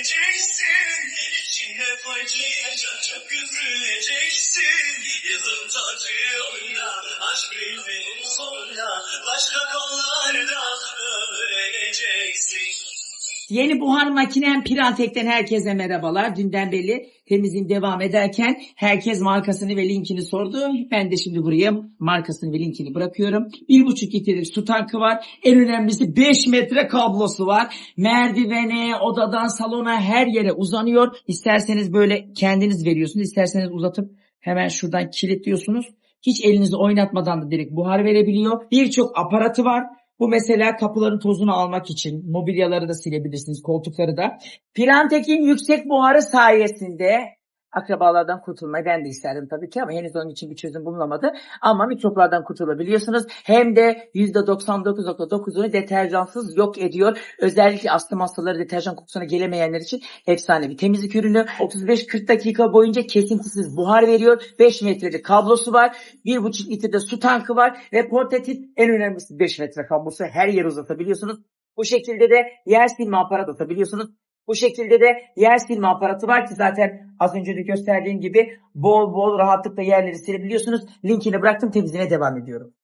Üzüleceksin, içine acıyacak, çok üzüleceksin. Yazın tacıyla, aşk bilmenin sonuna, başka kollarda öleceksin. Yeni buhar makinem Pirantek'ten herkese merhabalar. Dünden beri temizliğim devam ederken herkes markasını ve linkini sordu. Ben de şimdi buraya markasını ve linkini bırakıyorum. 1,5 litrelik su tankı var. En önemlisi 5 metre kablosu var. Merdivene, odadan salona her yere uzanıyor. İsterseniz böyle kendiniz veriyorsunuz. İsterseniz uzatıp hemen şuradan kilitliyorsunuz. Hiç elinizi oynatmadan da direkt buhar verebiliyor. Birçok aparatı var. Bu mesela kapıların tozunu almak için, mobilyaları da silebilirsiniz, koltukları da. Pirantek'in yüksek buharı sayesinde akrabalardan kurtulmayı ben de isterdim tabii ki ama henüz onun için bir çözüm bulunamadı. Ama mikroplardan kurtulabiliyorsunuz. Hem de %99.9'unu deterjansız yok ediyor. Özellikle astım hastaları deterjan kokusuna gelemeyenler için efsane bir temizlik ürünü. 35-40 dakika boyunca kesintisiz buhar veriyor. 5 metrelik kablosu var. 1,5 litrede su tankı var. Ve portatif, en önemlisi 5 metre kablosu. Her yere uzatabiliyorsunuz. Bu şekilde de yer silme aparatı atabiliyorsunuz. Bu şekilde de yer silme aparatı var ki zaten az önce de gösterdiğim gibi bol bol rahatlıkla yerleri silebiliyorsunuz. Linkini bıraktım, temizliğine devam ediyorum.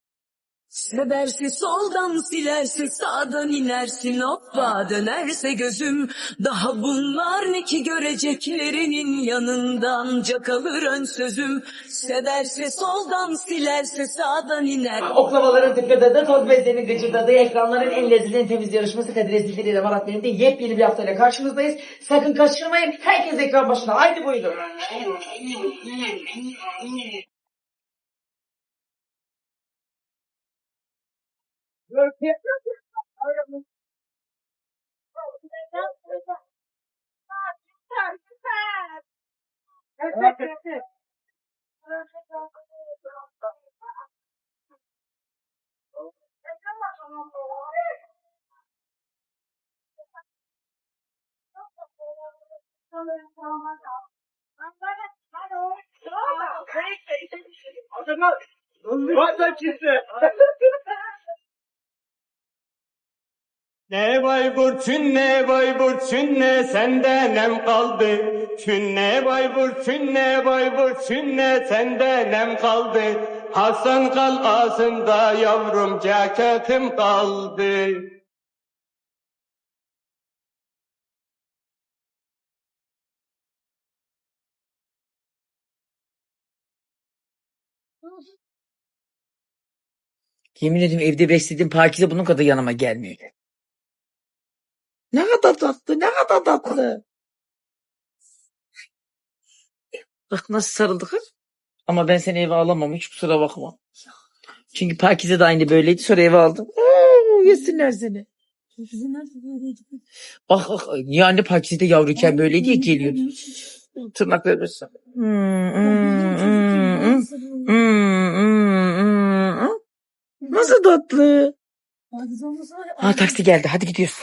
Severse soldan silerse sağdan inersin hoppa dönerse gözüm. Daha bunlar ne ki göreceklerinin yanından ancak alır ön sözüm. Severse soldan silerse sağdan iner. Oklavaların tıkırdadığı, toz bezlerinin gıcırdadığı, ekranların en lezzetli temizliği yarışması Kadir Ezildi ile Marat Bey'in de yepyeni bir haftayla karşınızdayız. Sakın kaçırmayın. Herkes ekran başına. Haydi buyurun. Ne vay Burçin ne vay Burçin ne sende nem kaldı. Çün ne vay Burçin ne vay Burçin ne sende nem kaldı. Hasan kal ağzında yavrum ceketim kaldı. Yemin ediyorum evde beslediğim Pakize bunun kadar yanıma gelmiyor. Ne kadar tatlı, ne kadar tatlı. Bak nasıl sarıldı kız. Ama ben seni eve alamam, hiç kusura bakma. Çünkü Pakize de aynı böyleydi, sonra eve aldım. Oo, yesinler seni. Bak bak, niye anne Pakize de yavruyken böyleydi ya, geliyor. Tırnakları mesela. Nasıl tatlı. Taksi geldi, hadi gidiyoruz.